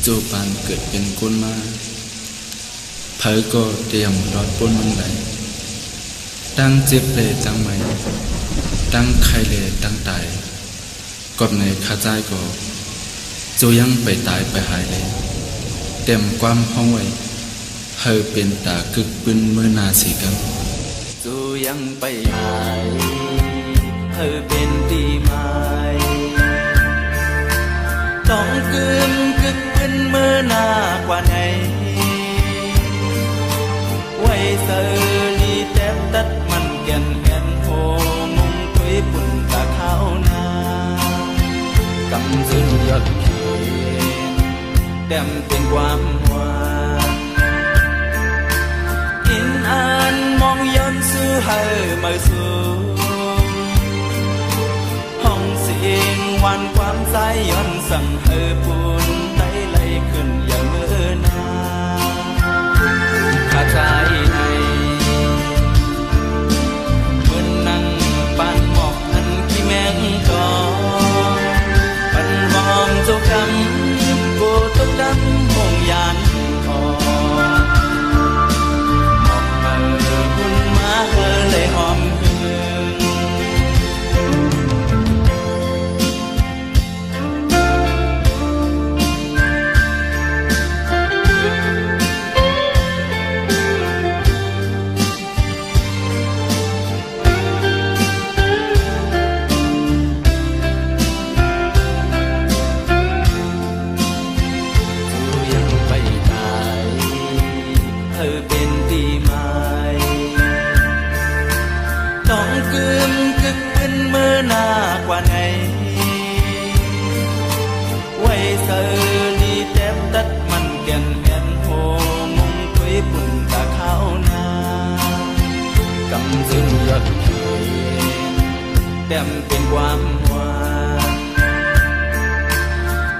จูปันเกิดเป็นกุนมาเผยก็เตรียมรอดปนมันไหลตั้งเจ็บเลยตั้งใหม่ตั้งใครเลยตั้งตายกอบในข้าใจก็จูยังไปตายไปหายเลยเต็มความห้องไว้เฮอเป็นตากึกปืนเมื่อนาสีกันจูยังไปหายเธอเป็นตีไม้ต้องกึมกึกปืนเมื่อนากว่าไหนไว้เสือลีแทบตัดมันแก่นแก่นโหมุงถุยปุ่นตาข้าวนา กำซึ่งยอดเขียนแต้มเป็นความหวานอินอ่านมองย้อนสู่เฮอมาสู่ห้องเสียงวันความใจย้อนสั่งเฮอปูนได้ไหลขึ้นอย่างเมื่อนาข้าใจในเหมือนนั่งปานหมอกอันขี้แมงกอปันวองเจ้าคำกูตกดำห่วงยานคอหมอกเมื่อบุญมาเฮอเลยหอมหึซึ่งยอดเขียนแต้มเป็นความหวาน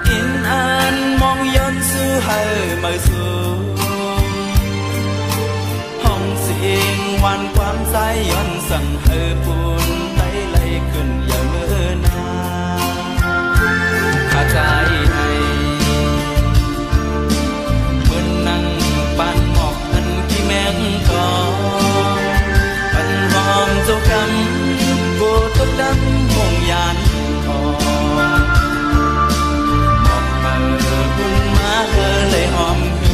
อินอ่านมองย้อนสู่เฮอมาสู่ห้องเสียงวันความใจย้อนสั่งเฮอปูนได้ไหลขึ้นอย่างเมื่อนาข้าใจในเหมือนนั่งปานหมอกอันที่แมงกอเจ้าคำกูตกดำห่วงยานคอหมอกเมื่อบุญมาเฮอเลยหอมหึ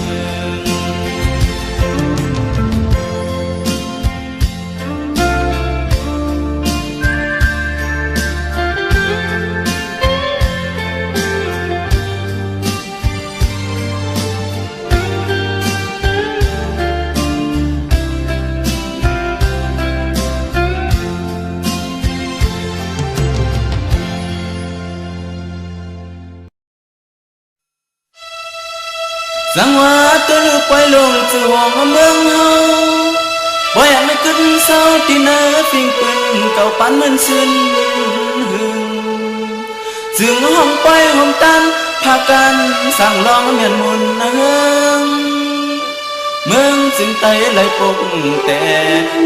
สังว่าตัวลูกไปลงสู่ห้องเมืองเฮาบ่อยากไม่ขึ้นเศร้าที่เนื้อฟิงปืนเก่าปันเหมือนซึ้นหึงซึ่งห้องไปห้องตันพากันสั่งลองเมียนมุนเฮิงเมืองจึงไตไหลปกแต่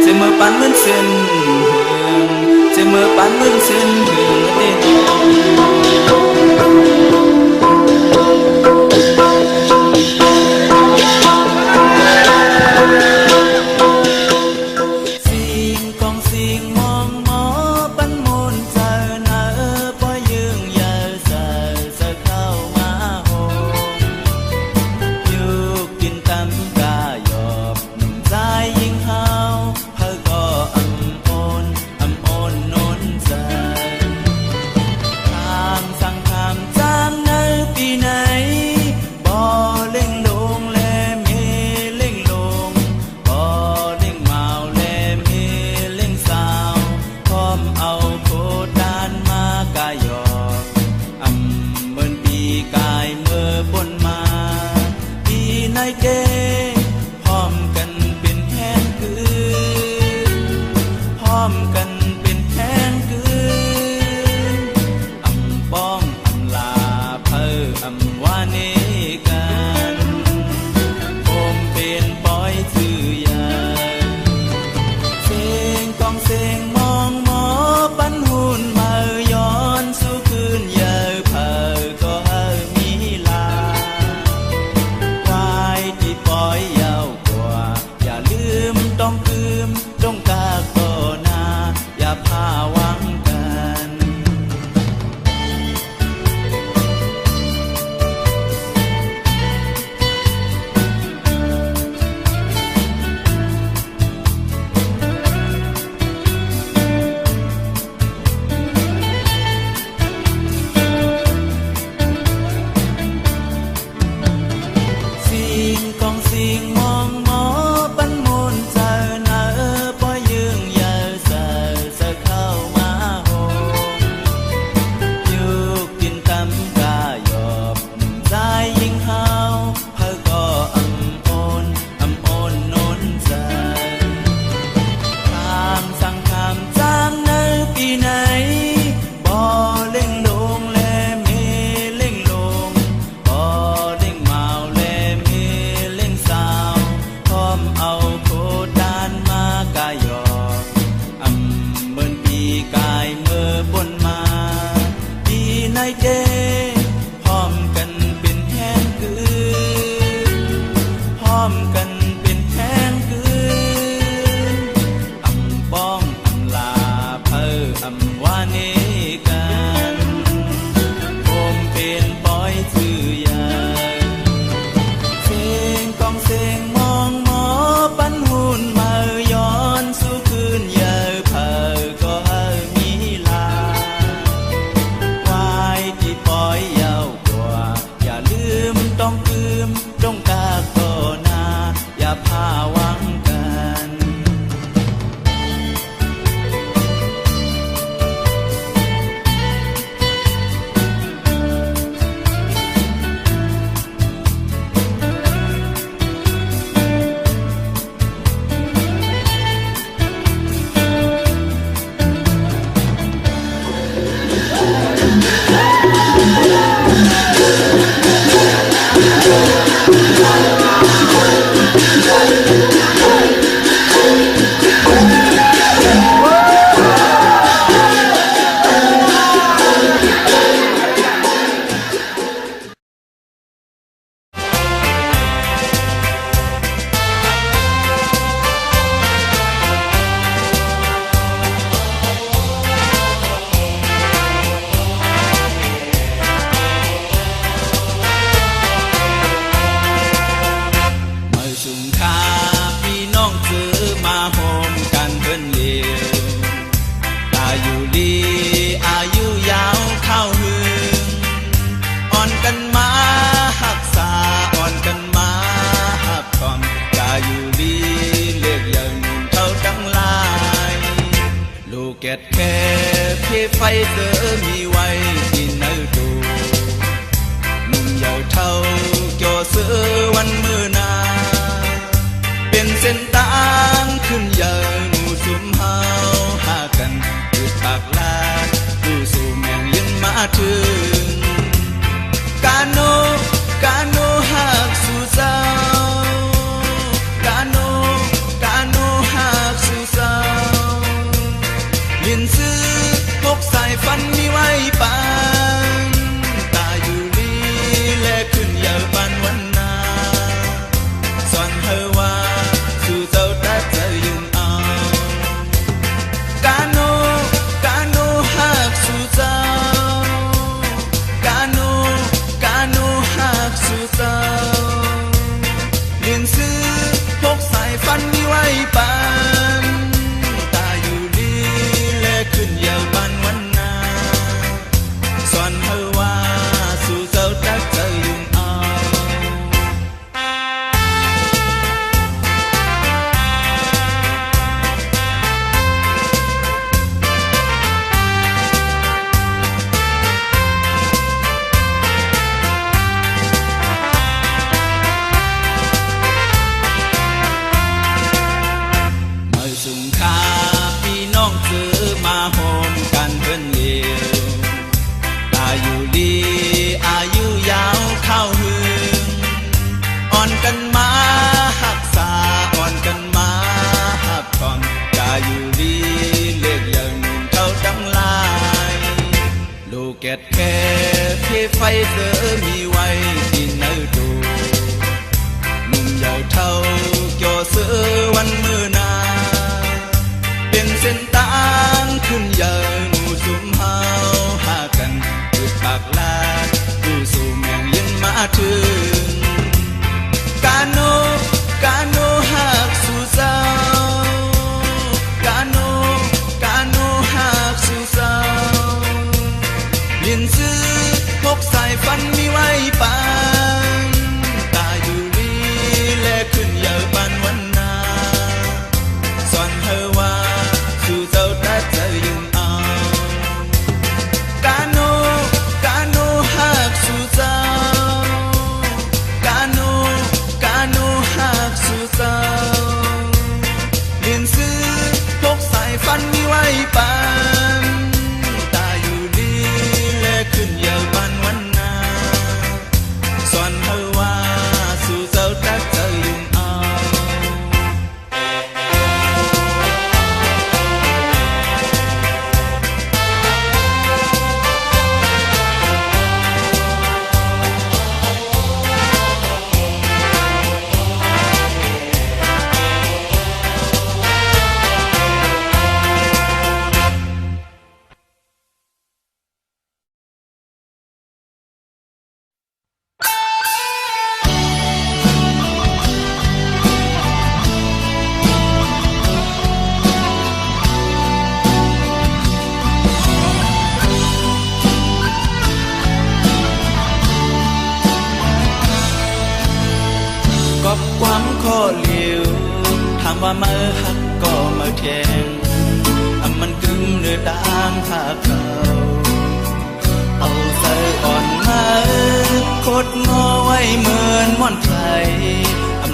จะเมื่อปันเหมือนซึ้นหึงจะเมื่อปันเหมือนซึ้นหึงเต้น พร้อมกันเป็นแห้งคืนพร้อมกันเป็นแห้งคืนอำป้องอำลาเพออำวาเนกันผมเป็นปอยชื่อใหญ่เสียงกองเสียงมองหมอปันหุ่นมาย้อนสู่คืนเยาเพอก็มีลาวายที่ปอยยาวกว่าอย่าลืมต้องคืมต้องกาก่อนาอย่าพาวังกัน แกดแค่เพ่ไฟเตอมีไว้ที่เนื้อดูหนุ่มเยาว์เท่าเกี่ยวเสือวันมือนาเป็นเส้นทางขึ้นเยาหนูสุมเฮาหากันหยุดปากลาดูสู่แม่งยังมาถึงกาโนหักสู่เศร้ากาโนหักสู่เศร้าลินซื้อพกสายฟันมีไว้ปานตาอยู่ลีและขึ้นเยาบานวันนาสอนเธอว่าสู่เจ้าตาเธอยุ่งเอากาโนหักสู่เจ้ากาโนหักสู่เจ้าลินซื้อพกสายฟันมีไว้ปานขึ้นเยาบานวันนาสอนเธอว่าสู่เจ้าตักเธอยุ่งเอาเมื่อสุงคาพี่น้องเจอมาโฮมกันเพิ่นเดียวตาอยู่ดีอายุยาวเข้าหึงอ่อนกันมาหักษาอ่อนกันมาหักก่อนตาอยู่ดีเลือกอย่างหนุ่มเท่าทั้งหลายลูกแกดแค่เพ่ไฟเธอมีไว้ที่เนื้อดูหนุ่มเยาว์เท่าเกี่ยวเสือวันมือนาเป็นเส้นทางขึ้นเยาหนูสุมเฮาหากันหยุดปากลาดูสู่แม่งยังมาถึงกาโนหักสู่เศร้ากาโนหักสู่เศร้าลินซื้อพกสายฟันมีไว้ปานตาอยู่ลีและขึ้นเยาบานวันนาสอนเธอว่าสู่เจ้าตาเธอยุ่งเอากาโนหักสู่เจ้า ว่าเมื่อหักก็เมื่อแทงมันกึมเนื้อต่างหาเก่าเอาใส่อ่อนมาโคตรงอไว้เหมือนม่อนไพร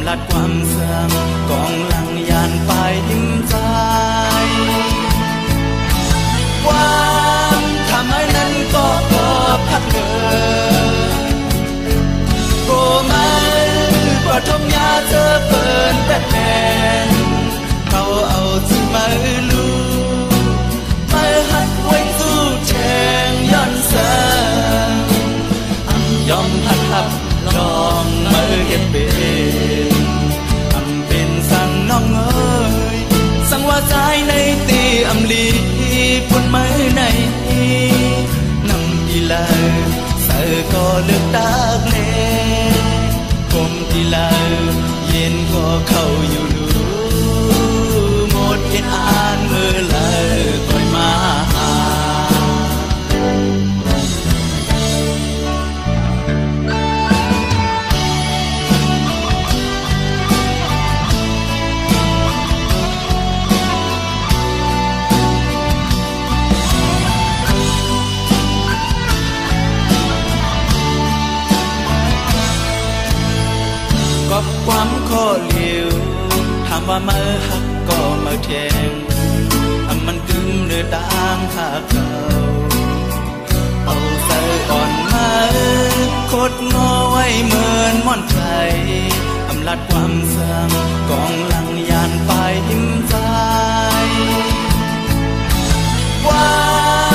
ลัดความเสื่อมกองหลังยานไปหิมใจความทำให้นั้นก็พอพักเดินโกมาปฐมยาเธอเปิดแปดแดนเขาเอาที่มาลูมาหัดไว้สู้แทงย้อนเสือยอมหัดหับลองมือเก็บเป็นเป็นสั่งน้องเอ๋ยสั่งว่าใจในตีอำลีปุ่นไม้ในนำอีลาเสือก็เลือกตากเลผมทีลาเย็นก็เข้าอยู่ดูหมดเย็นอ่านมือเลยคอยมาความข้อเลี้ยวถามว่าเมื่อหักก็เมื่อแทงมันกึมเนื้อต่างหาเก่าเอาใส่อ่อนมาโคตรงอไว้เหมือนม่อนไพรลัดความเสื่อมกองหลังยานไปหิมใจควา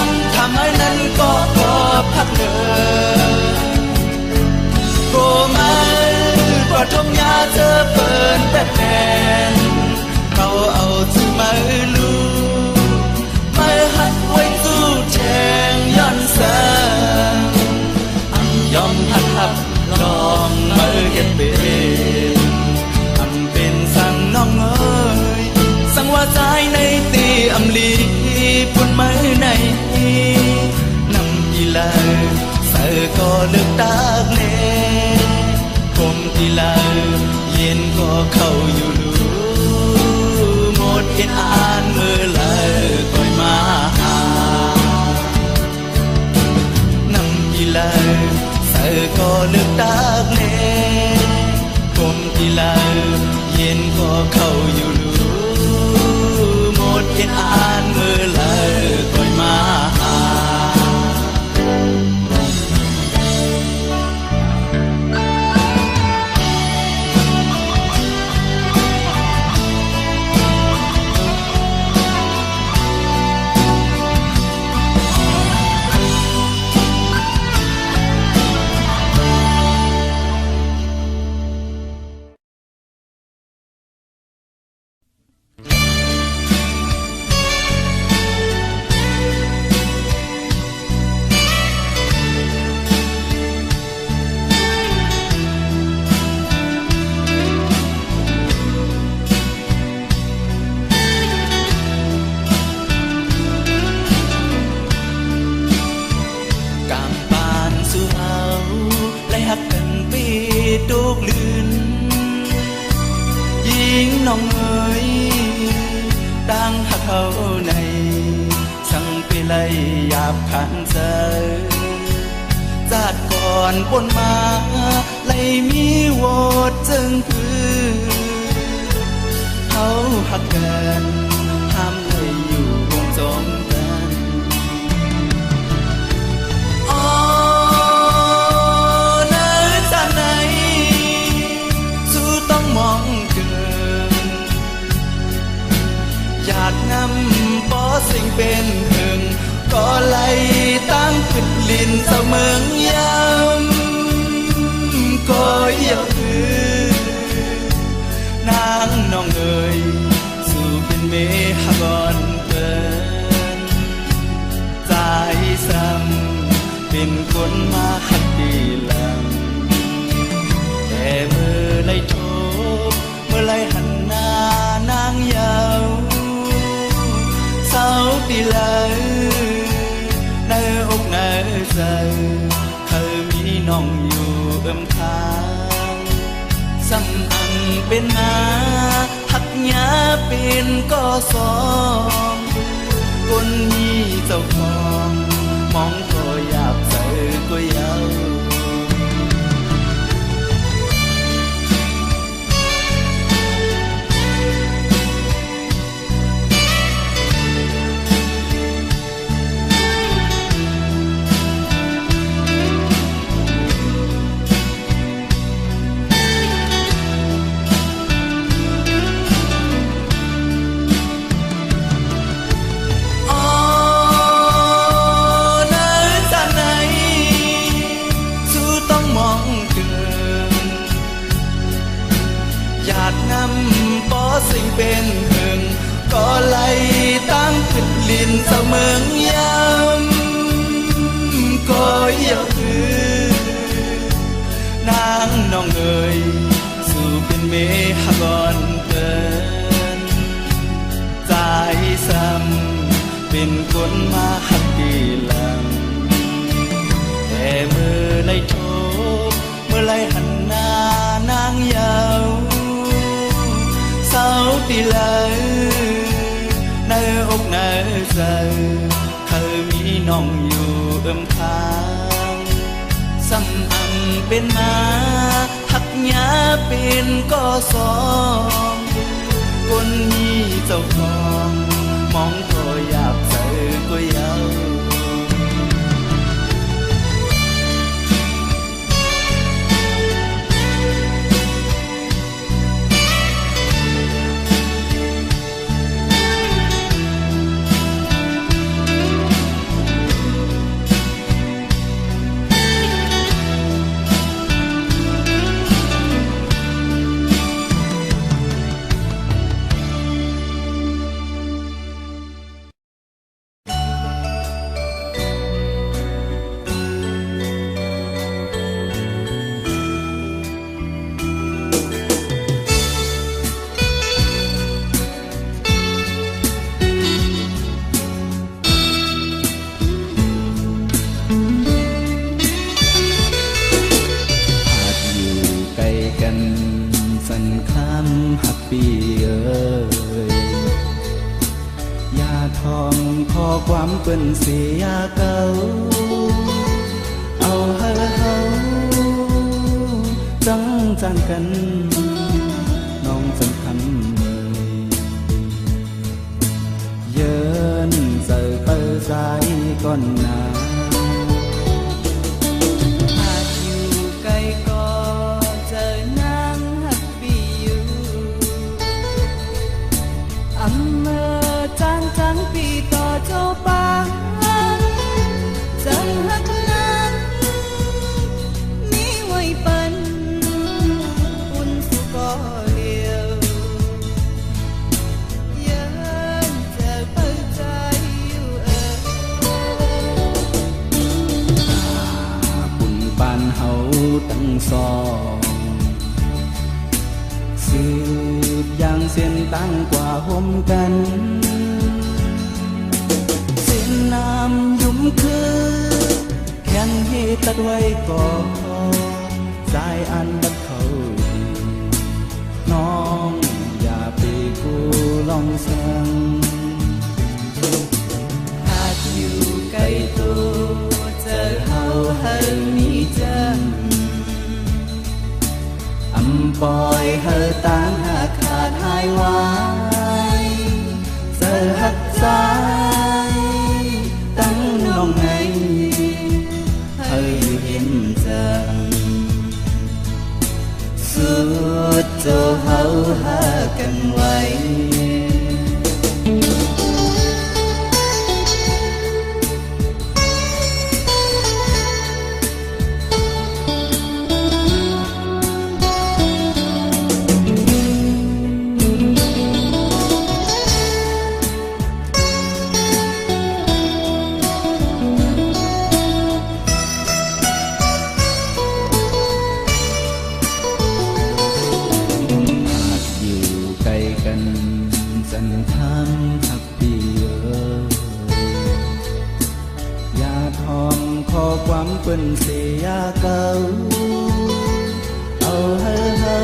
มทำให้นั้นก็พอพักเดินโกมาปฐมยาเธอเปิดแปดแดนเขาเอาที่มาลูมาหัดไว้สู้แทงย้อนเสือยอมหัดหับลองมือเก็บเป็นสั่งน้องเอ๋ยสั่งว่าใจในตีอำลีปุ่นไม้ในนำอีลาเสือก็เลือกตากเลผมทีลาเย็นก็เข้าอยู่ดูหมดเย็นอ่านมือเลยคอยมาหานำทีลาเสือก็เลือกตากเลผมทีลาเย็นก็เข้าอยู่ดูหมดเย็นอ่านมือเลยคอยมาหาทุกลืนยิงน้องเอ๋ยตั้งหักเขาในสั่งไปไล่หยาบขันเสยจัดก่อนปนมาไล่มีโวดจึงคือเขาหักกันห้ามเลยอยู่วงจมกันอยากนำป้อสิ่งเป็นหนึ่งก็ไล่ตั้งขึ้นลินเสมองยำก็อย่าคือนางน้องเอ๋ยสู่เป็นเมฆบอนเกินใจซ้ำเป็นคนมาหักดีหลังแต่เมื่อไล่โทบเมื่อไล่หันหน้านางยาวเศร้าตีเลยในอกในใจเคยมีน้องอยู่ทางซ้ำอังเป็นมาหัก ญาเป็นก็สองคนนี้เจ้าของมองก็อยากเจอก็ยาว สิ่งเป็นหึงก็ไล่ตั้งขึ้นลินเสมืองยำก็อย่าคือนางน้องเอ๋ยสู่เป็นเมฆกอนเกินใจซ้ำเป็นคนมาหักดีหลังแต่เมื่อไรโทเมื่อไรหันหน้านางยาวเศร้าตีเลยในอกในใจเคยมีน้องอยู่เอื้อมข้างซ้ำอังเป็นมาหักยาเป็นก็สองคนนี้เจ้าของมองก็อยากเจอก็ยาว ความเปิ้นเสียเก่าเอาเฮาจังจานกันน้องสำคัญเยินเสิร์เปิดใจก่อนหน้าหากอยู่ไกลก็เจอนางหักปีอยู่อำเภอจานจังปีต่อเจ้าปางจังหักนั้นมีไว้ปันอุ่นสุก็เลียวเยินเสิร์เปิดใจอยู่บ้านเฮาตั้งสองสืบอย่างเส้นตั้งกว่าห่มกันเส้นน้ำยุ่มคือแข็งให้ตัดไว้ก่อนสายอันบัดเขาน้องอย่าไปกูลองสั่งหากอยู่ไกลตัวเจอเฮาให้มีจังอำปอยเฮอตางหากขาดหายไว้เจอหักใจตั้งน้องไงให้เห็นจังสุดโจเฮาหากันไว้ความเปิ้นเสียเก่าเอาเฮา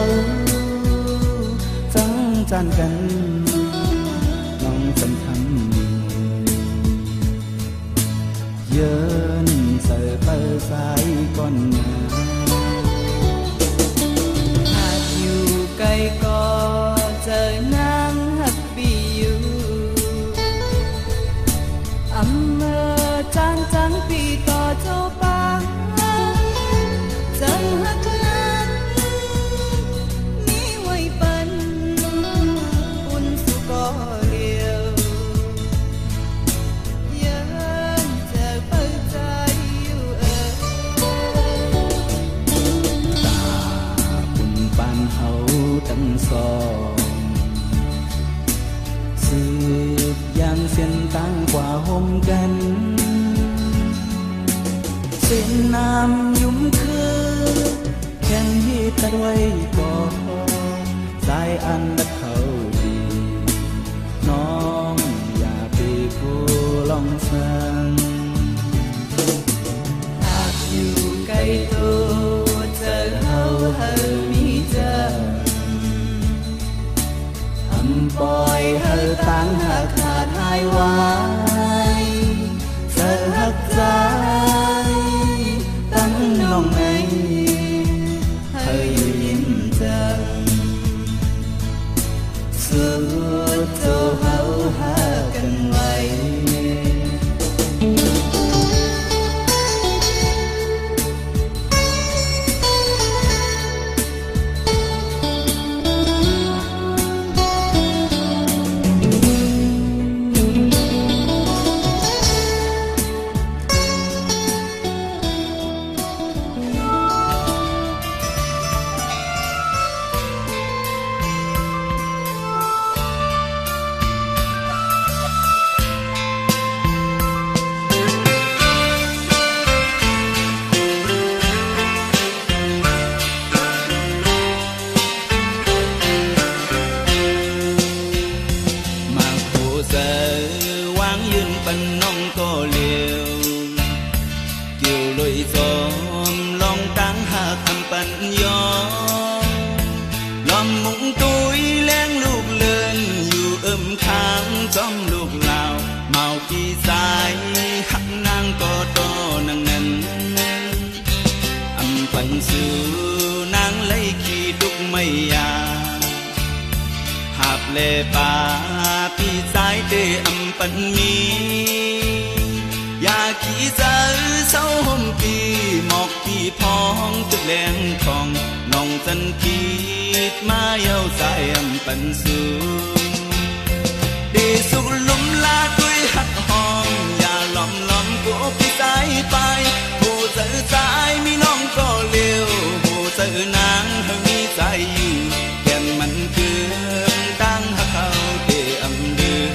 จัง จานกันน้องจำทำเยินเสิร์ฟเปิดสายก่อนมา หากอยู่ไกลก็เจอนางฮักบีอยู่อำเภอจานจังปีต่อเจ้าป่าจังฮักนั้นมีไว้ปันอุ่นสุก็เลียวเยินเจอเปิดใจอยู่คุณปานเฮาตั้งสองสืบอย่างเส้นตั้งกว่าห่มกันเส้นน้ำยุ่มคือแค่นที่ตัดไว้ก่อนสายอันและเขาดีน้องอย่าไปผู้ลองฟังหากอยู่ไกลตัวเจอเฮาเฮามีเจออำปล่อยเฮาตั้งหักขาดหายไว้เธอหักใจตั้งน้องในเธออยู่ยิ้มจังสุดโตเฮาหากันไว้จอมลูกลาวเมาพี่สายหักนางก็โตนางนั้นอำปันสู่นางไล่ขี้ดุกไม่ยาหาบเลป่าพี่สายเตอำปันมีอยาขี้เจอเศร้าห่มปีหมอกพี่พองตึกแหลงทองน้องจันกีดมาเย้าสายอำปันสู่ดีสุขลุมลาด้วยหักหอมอย่าล้อมล้อมกูพี่สายไปผู้เจอสายมีน้องก็เลี้ยวผู้เจอนางเฮามีใจอยู่แก่นมันคือตั้งหักเขาเตอำเดิม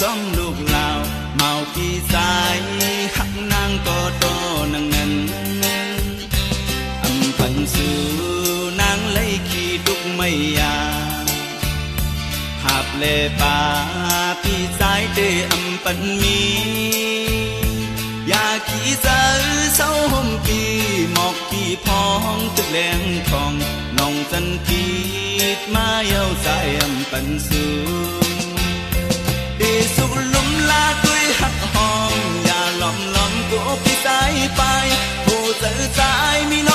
จอมลูกลาวเมาพี่สายหักนางก็โตนางนั้นอำพันสู่นางไล่ขี้ดุกไม่ยาหาบเลป่าพี่สายเตอำปันมีอยาขี้เจอเศร้าห่มปีหมอกพี่พองตึกแหลงทองน้องจันกีดมาเย้าสายอำปันสู่ดีสุขลุมลาด้วยหักหอมอย่าล้อมล้อมกูพี่สายไปผู้เจอสายมีน้